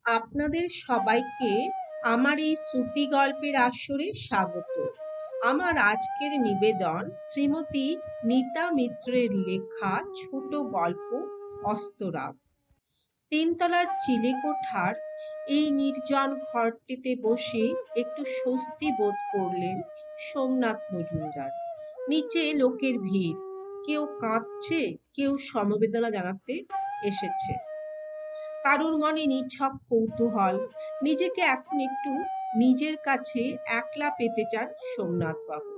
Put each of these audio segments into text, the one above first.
আপনাদের সবাইকে আমার এই শ্রুতি গল্পের আসরে স্বাগত। আমার আজকের নিবেদন শ্রীমতী নীতা মিত্রের লেখা ছোট গল্প অস্তরাগ। তিনতলার চিলেকোঠার এই নির্জন ঘরটিতে বসে একটু স্বস্তি বোধ করলেন সোমনাথ মজুমদার। নিচে লোকের ভিড়, কেউ কাঁদছে, কেউ সমবেদনা জানাতে এসেছে। কারুর মনে নিছক কৌতূহল। নিজেকে এখন একটু নিজের কাছে একলা পেতে চান সোমনাথ বাবু।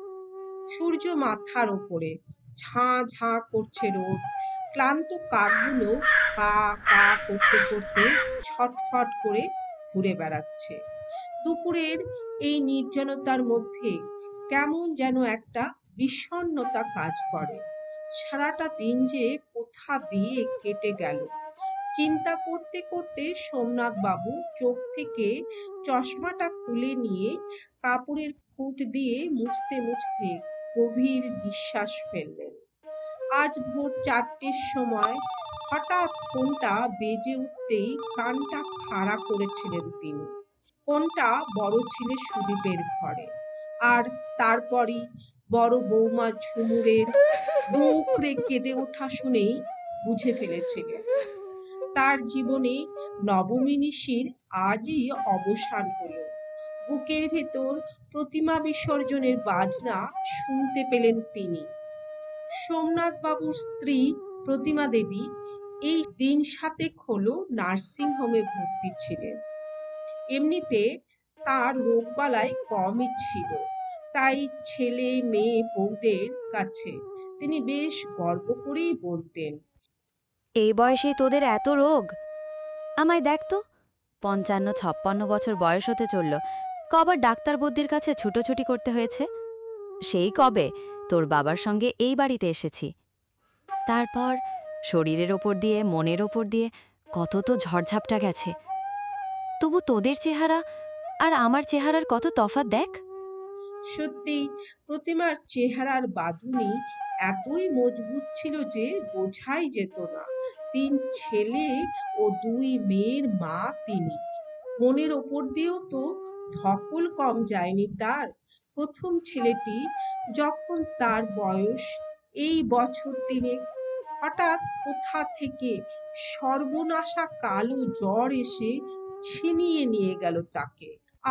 সূর্য মাথার ওপরে, ঝাঁ ঝাঁ করছে রোদ। ক্লান্ত কাকগুলো কা কা করতে করতে ছটফট করে ঘুরে বেড়াচ্ছে। দুপুরের এই নির্জনতার মধ্যে কেমন যেন একটা বিষণ্ণতা কাজ করে। সারাটা দিন যে কোথা দিয়ে কেটে গেল চিন্তা করতে করতে সোমনাথ বাবু চোখ থেকে চশমাটা খুলে নিয়ে কাপড়ের খুঁট দিয়ে মুছতে মুছতে গভীর নিঃশ্বাস ফেললেন। আজ ভোর 4টের সময় হঠাৎ ফোনটা বেজে উঠতেই কানটা খাড়া করেছিলেন তিনি। ফোনটা বড় ছেলে সুদীপের ঘরে। আর তারপরই বড় বৌমা ঝুমুরের দুকড়ে কেঁদে ওঠা শুনেই বুঝে ফেলেছিলেন তার জীবনে নবমিনিষির আজই অবসান হলো। বুকের ভেতর প্রতিমা বিসর্জনের বাজনা শুনতে পেলেন তিনি। সোমনাথ বাবুর স্ত্রী প্রতিমা দেবী এই দিন 7 হলো নার্সিং হোমে ভর্তি ছিলেন। এমনিতে তার রোগবালাই কমই ছিল, তাই ছেলে মেয়ে বউদের কাছে তিনি বেশ গর্ব করেই বলতেন, এই বয়সেই তোদের এত রোগ! আমায় দেখ তো, 55-56 বয়স হতে চলল, কবার ডাক্তার বদ্যির কাছে ছুটোছুটি করতে হয়েছে। সেই কবে তোর বাবার সঙ্গে এই বাড়িতে এসেছি। তারপর শরীরের ওপর দিয়ে, মনের ওপর দিয়ে কত তো ঝড়ঝাপটা গেছে। তবু তোদের চেহারা আর আমার চেহারার কত তফাৎ দেখ। সত্যি প্রতিমার চেহারার বাঁধুনি এতই মজবুত ছিল যে বোঝাই যেত না 3 ছেলে ও 2 মেয়ের মা তিনি। মনের ওপর দিয়েও তো ধকল কম যায়নি তার। প্রথম ছেলেটি যখন তার বয়স এই বছর 3, হঠাৎ কোথা থেকে সর্বনাশা কালো জ্বর এসে ছিনিয়ে নিয়ে গেল তাকে।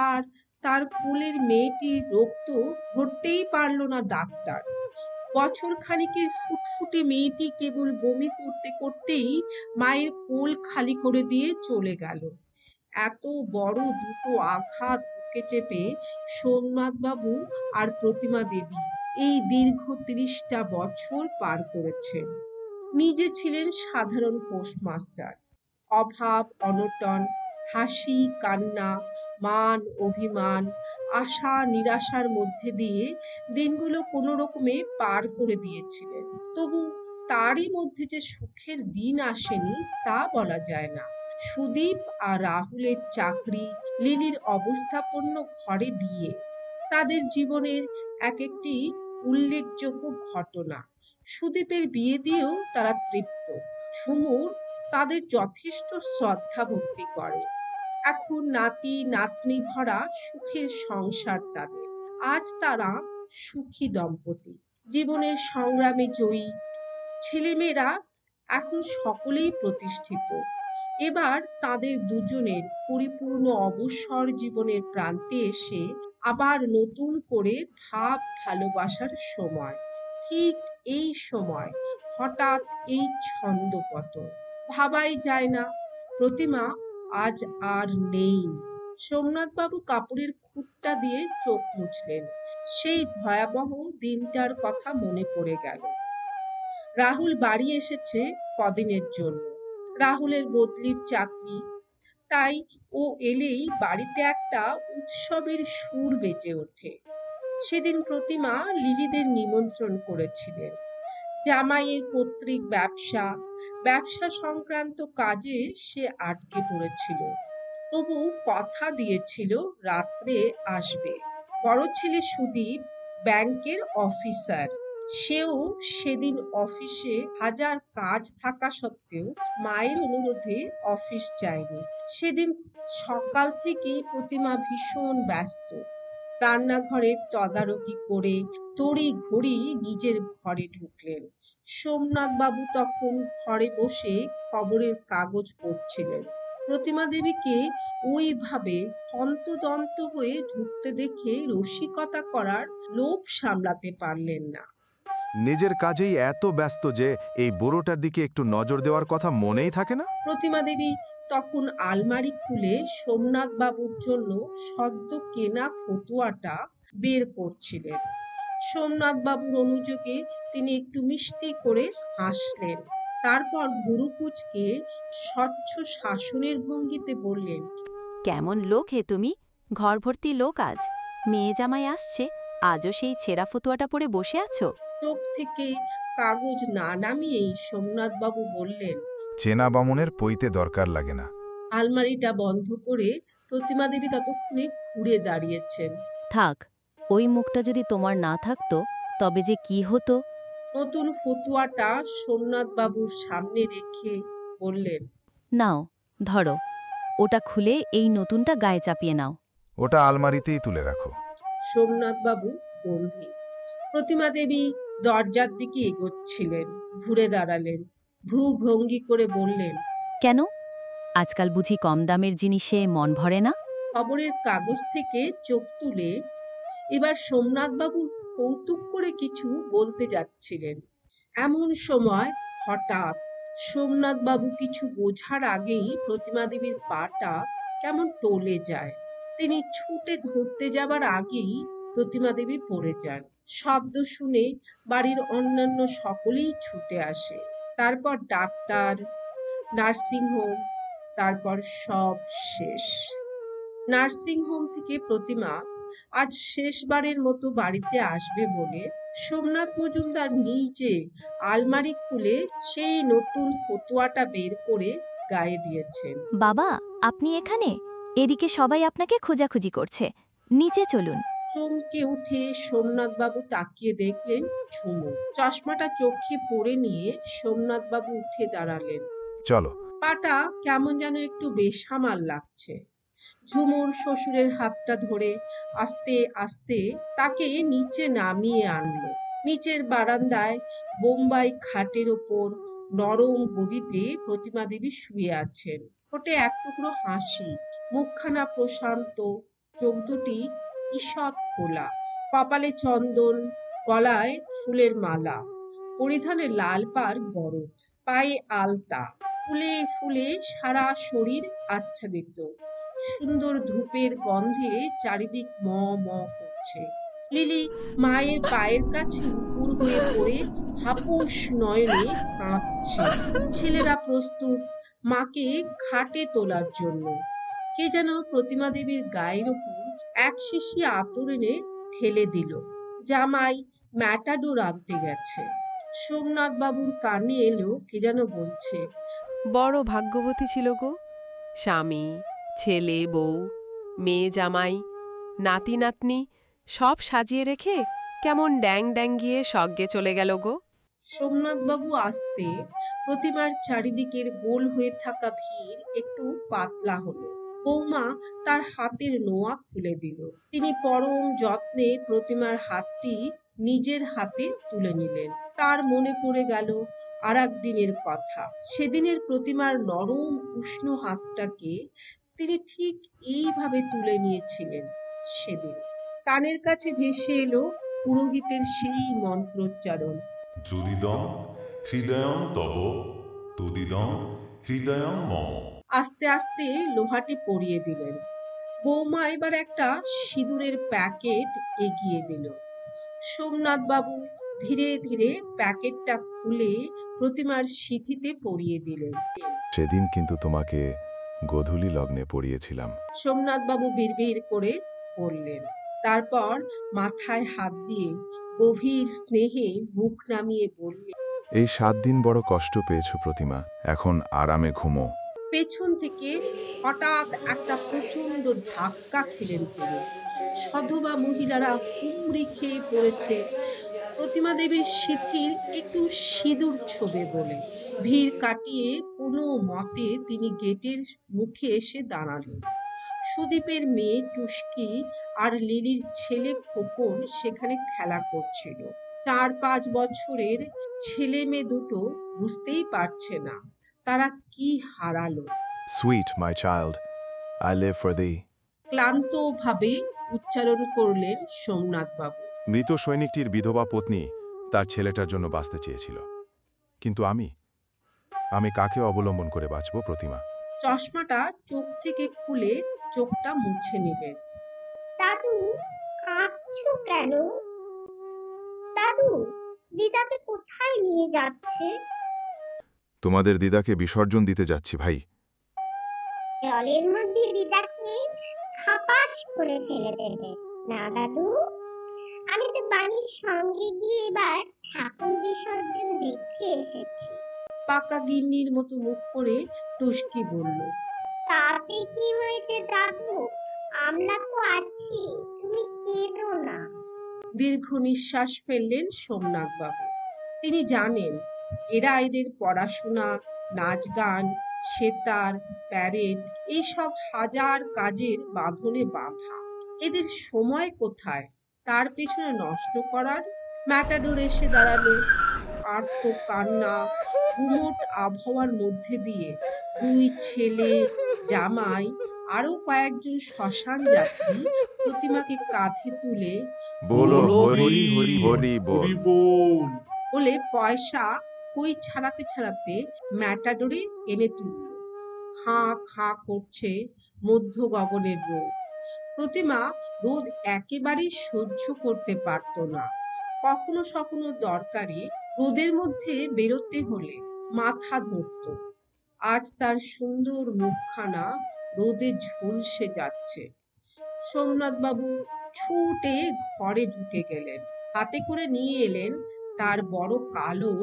আর তার কোলের মেয়েটির রোগ তো ধরতেই পারল না ডাক্তার। বছর খানিকের ফুটফুটে মেয়েটি কেবল বমি করতে করতেই মায়ের কোল খালি করে দিয়ে চলে গেল। এত বড় দুটো আঘাত বুকে চেপে সোমনাথ বাবু আর প্রতিমা দেবী এই দীর্ঘ 30টা বছর পার করেছেন। নিজে ছিলেন সাধারণ পোস্টমাস্টার। অভাব অনটন, হাসি কান্না, মান অভিমান, আশা নিরাশার মধ্যে দিয়ে দিনগুলো কোনো রকমে পার করে দিয়েছিলেন। তবু তারই মধ্যে যে সুখের দিন আসেনি তা বলা যায় না। সুদীপ আর রাহুলের চাকরি, লিলির অবস্থাপন্ন ঘরে বিয়ে, তাদের জীবনের এক একটি উল্লেখযোগ্য ঘটনা। সুদীপের বিয়ে দিয়েও তারা তৃপ্ত। ঝুমুর তাদের যথেষ্ট শ্রদ্ধা ভক্তি করে। এখন নাতি নাতনি ভরা সুখের সংসার তাদের। আজ তারা সুখী দম্পতি, জীবনের সংগ্রামে জয়ী। ছেলেমেয়েরা এখন সকলেই প্রতিষ্ঠিত। এবার তাদের দুজনের পরিপূর্ণ অবসর জীবনের প্রান্তে এসে আবার নতুন করে ভাব ভালোবাসার সময়। ঠিক এই সময় হঠাৎ এই ছন্দপতন। ভাবাই যায় না প্রতিমা আজ আর নেই। সোমনাথবাবু কাপড়ের খুঁটটা দিয়ে চোখ মুছলেন। সেই ভয়াবহ দিনটার কথা মনে পড়ে গেল। রাহুল বাড়ি এসেছে কদিনের জন্য। রাহুলের বদলির চাকরি, তাই ও এলেই বাড়িতে একটা উৎসবের সুর বেজে ওঠে। সেদিন প্রতিমা লিলিদের নিমন্ত্রণ করেছিলেন। জামাইয়ের পৈতৃক ব্যবসা সংক্রান্ত কাজে সে আটকে পড়েছিল। তবু কথা দিয়েছিল রাত্রে আসবে। বড় ছেলে সুদীপ ব্যাংকের অফিসার, সেও সেদিন অফিসে হাজার কাজ থাকা সত্ত্বেও মায়ের অনুরোধে অফিস যায়নি। সেদিন সকাল থেকেই প্রতিমা ভীষণ ব্যস্ত। রান্নাঘরের তদারকি করে তড়িঘড়ি নিজের ঘরে ঢুকলেন। সোমনাথ বাবু তখন ঘরে বসে খবরের কাগজ পড়ছিলেন। প্রতিমা দেবীকে ওইভাবে হন্তদন্ত হয়ে ঢুকতে দেখে রসিকতা করার লোভ সামলাতে পারলেন না। নিজের কাজেই এত ব্যস্ত যে এই বুড়োটার দিকে একটু নজর দেওয়ার কথা মনেই থাকে না। প্রতিমা দেবী তখন আলমারি খুলে সোমনাথ বাবুর জন্য সদ্য কেনা ফতুয়াটা বের করছিলেন। সোমনাথ বাবুর অনুযোগে তিনি একটু মিষ্টি করে হাসলেন। তারপর ভুরু কুঁচকে স্বচ্ছ শাসনের ভঙ্গিতে বললেন, কেমন লোক হে তুমি? ঘর ভর্তি লোক আজ। মেয়ে জামাই আসছে, আজও সেই ছেঁড়া ফতুয়াটা পরে বসে আছো? চোখ থেকে কাগজ না নামিয়েই সোমনাথ বাবু বললেন। চেনা বামুনের পইতে দরকার লাগে না। আলমারিটা বন্ধ করে প্রতিমা দেবী ততক্ষণে ঘুরে দাঁড়িয়েছেন। থাক, ওই মুখটা যদি তোমার না থাকতো তবে যে কি হতো। নতুন ফতুয়াটা সোমনাথ বাবুর সামনে রেখে বললেন, নাও, ধরো, ওটা খুলে এই নতুনটা গায়ে চাপিয়ে নাও। ওটা আলমারিতেই তুলে রাখো। সোমনাথ বাবু গম্ভীর। প্রতিমা দেবী দরজার দিকে এগোচ্ছিলেন, ঘুরে দাঁড়ালেন, ভ্রু ভঙ্গি করে বললেন, কেন? আজকাল বুঝি কম দামের জিনিসে মন ভরে না? খবরের কাগজ থেকে চোখ তুলে এবার সোমনাথ বাবু কৌতুক করে কিছু বলতে যাচ্ছিলেন। এমন সময় হঠাৎ সোমনাথ বাবু কিছু বোঝার আগেই প্রতিমা দেবীর পাটা কেমন টলে যায়। তিনি ছুটে ধরতে যাবার আগেই প্রতিমা দেবী পড়ে যান। শব্দ শুনে বাড়ির অন্যান্য সকলেই ছুটে আসে। তারপর ডাক্তার, নার্সিংহোম, তারপর সব শেষ। নার্সিংহোম থেকে প্রতিমা আজ শেষবারের মতো বাড়িতে আসবে বলে সোমনাথ মজুমদার নিজে আলমারি খুলে সেই নতুন ফতুয়াটা বের করে গায়ে দিয়েছেন। বাবা, আপনি এখানে? এদিকে সবাই আপনাকে খোঁজাখুঁজি করছে। নিচে চলুন। চমকে উঠে সোমনাথ বাবু তাকিয়ে দেখলেন ঝুমুর। চশমাটা চোখে পরে নিয়ে সোমনাথ বাবু উঠে দাঁড়ালেন। চলো। পাটা কেমন যেন একটু বেসামাল লাগছে। ঝুমুর শ্বশুরের হাতটা ধরে আস্তে আস্তে তাকে নিচে নামিয়ে আনলো। নিচের বারান্দায় বোম্বাই খাটের ওপর নরম গদিতে প্রতিমা দেবী শুয়ে আছেন। ঠোঁটে এক টুকরো হাসি, মুখখানা প্রশান্ত, চোখ দুটি ঈষৎ খোলা, কপালে চন্দন, গলায় ফুলের মালা, পরিধানে লাল পাড় গরদ, পায়ে আলতা, ফুলে ফুলে সারা শরীর আচ্ছাদিত। সুন্দর ধূপের গন্ধে চারিদিক ম ম করছে। লিলি মায়ের পায়ের কাছে উপুর হয়ে পড়ে হাপুস নয়নে কাঁদছে। ছেলেরা প্রস্তুত মাকে খাটে তোলার জন্য। কে যেন প্রতিমা দেবীর গায়ের ওপর এক শিশি আতর এনে ঢেলে দিল। জামাই ম্যাটাডোর আনতে গেছে। সোমনাথ বাবুর কানে এলো কে যেন বলছে, বড় ভাগ্যবতী ছিল গো, স্বামী, ছেলে, বউ, মেয়ে জামাই, নাতি নাতনি সব সাজিয়ে রেখে কেমন ড্যাং ড্যাঙ্গিয়ে স্বর্গে চলে গেল গো। সোমনাথ বাবু আসতে প্রতিমার চারিদিকের গোল হয়ে থাকা ভিড় একটু পাতলা হলো। বৌমা তার হাতের নোয়া খুলে দিল। তিনি পরম যত্নে প্রতিমার হাতটি নিজের হাতে তুলে নিলেন। তার মনে পড়ে গেল আর এক দিনের কথা। সেদিনের প্রতিমার নরম উষ্ণ হাতটাকে তিনি ঠিক এইভাবে তুলে নিয়েছিলেন সেদিন। কানের কাছে ভেসে এলো পুরোহিতের সেই মন্ত্রোচ্চারণ, যদিদং হৃদয়ং তব তদিদং হৃদয়ং মম। আস্তে আস্তে লোহাটি পরিয়ে দিলেন। বৌমা এবার একটা সিঁদুরের প্যাকেট এগিয়ে দিল। সোমনাথ বাবু ধীরে ধীরে প্যাকেটটা খুলে প্রতিমার সিঁথিতে পরিয়ে দিলেন। সেদিন কিন্তু তোমাকে গোধূলি লগ্নে পড়িয়েছিলাম। সোমনাথ বাবু বিড়বিড় করে বললেন। তারপর মাথায় হাত দিয়ে গভীর স্নেহে মুখ নামিয়ে বললেন, এই 7 দিন বড় কষ্ট পেয়েছো প্রতিমা, এখন আরামে ঘুমো। পেছন থেকে হঠাৎ একটা প্রচন্ড ধাক্কা খেলেন তিনি। সধবা মহিলারা হুমড়ি খেয়ে পড়েছে। প্রতিমা দেবীর শিথিল একটু সিঁদুর ছোবে বলে। ভিড় কাটিয়ে কোনো মতে তিনি গেটের মুখে এসে দাঁড়ালেন। সুদীপের মেয়ে টুস্কি আর লিলির ছেলে খোকন সেখানে খেলা করছিল। 4-5 বছরের ছেলে মেয়ে দুটো বুঝতেই পারছে না তারা কি হারালো। Sweet my child, I live for thee। ক্লান্তভাবে উচ্চারণ করলেন সোমনাথ বাবু। মৃত সৈনিকটির বিধবা পত্নী তার ছেলেটার জন্য বাঁচতে চেয়েছিল, কিন্তু আমি কাকে অবলম্বন করে বাঁচব প্রতিমা? চশমাটা চোখ থেকে খুলে চোখটা মুছে নিলেন। দাদু, কাঁদছো কেন? দাদু, দিদাকে কোথায় নিয়ে যাচ্ছে? তোমাদের দিদাকে বিসর্জন দিতে যাচ্ছি ভাই। জলের মধ্যে দিদাকে খাপাস করে ফেলে দেবে না দাদু? আমি তো বাড়ির সঙ্গে গিয়ে এবার ঠাকুর বিসর্জন দেখে এসেছি। পাকা গিন্নির মতো মুখ করে টুস্কি বলল, তাতে কি হয়েছে দাদু? আমরা তো আছি, তুমি কেঁদো না। দীর্ঘ নিঃশ্বাস ফেললেন সোমনাথ বাবু। তিনি জানেন এরা এদের পড়াশোনা, নাচ গান, সেতার, প্যারেড এইসব হাজার কাজের বাঁধনে বাঁধা। এদের সময় কোথায় তার পেছনে নষ্ট করার? ম্যাটাডোর এসে দাঁড়ালো। আর্ত কান্না, গুমোট আবহাওয়ার মধ্যে দিয়ে দুই ছেলে, জামাই আরো কয়েকজন শ্মশান যাত্রী প্রতিমাকে কাঁধে তুলে বলো হরি হরি হরি বল। বলে পয়সা কই ছাড়াতে ছাড়াতে ম্যাটাডোরে এনে তুলল। খাঁ খাঁ করছে মধ্য গগনের রোদ। প্রতিমা রোদ একেবারেই সহ্য করতে পারত না। কখনো সখনো দরকারে রোদের মধ্যে বেরোতে হলে মাথা ধরত। আজ তার সুন্দর মুখখানা রোদে ঝলসে যাচ্ছে। সোমনাথ বাবু ছুটে ঘরে ঢুকে গেলেন। হাতে করে নিয়ে এলেন তার বড় কালো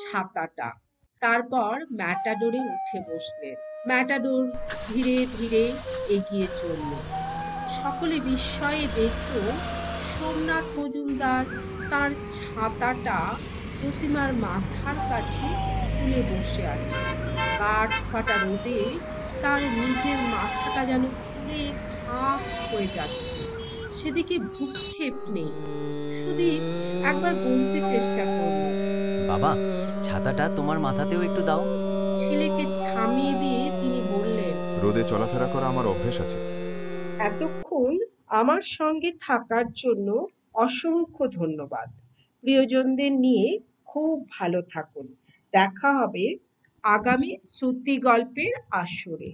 ছাতাটা। তারপর ম্যাটাডোরে উঠে বসলেন। ম্যাটাডোর ধীরে ধীরে এগিয়ে চলল। সকলে বিস্ময়ে দেখল সোমনাথ মজুমদার তার ছাতাটা প্রতিমার মাথার কাছে তুলে বসে আছে। কাঠ ফাটা রোদে তার নিজের মাথাটা যেন পুড়ে খাক হয়ে যাচ্ছে। সেদিকে ভ্রুক্ষেপ নেই। সুদীপ একবার বলতে চেষ্টা করল, বাবা, ছাতাটা তোমার মাথাতেও একটু দাও। ছেলেকে থামিয়ে দিয়ে তিনি বললেন, রোদে চলাফেরা করা আমার অভ্যেস আছে। এতক্ষণ আমার সঙ্গে থাকার জন্য অসংখ্য ধন্যবাদ। প্রিয়জনদের নিয়ে খুব ভালো থাকুন। দেখা হবে আগামী শ্রুতি গল্পের আসরে।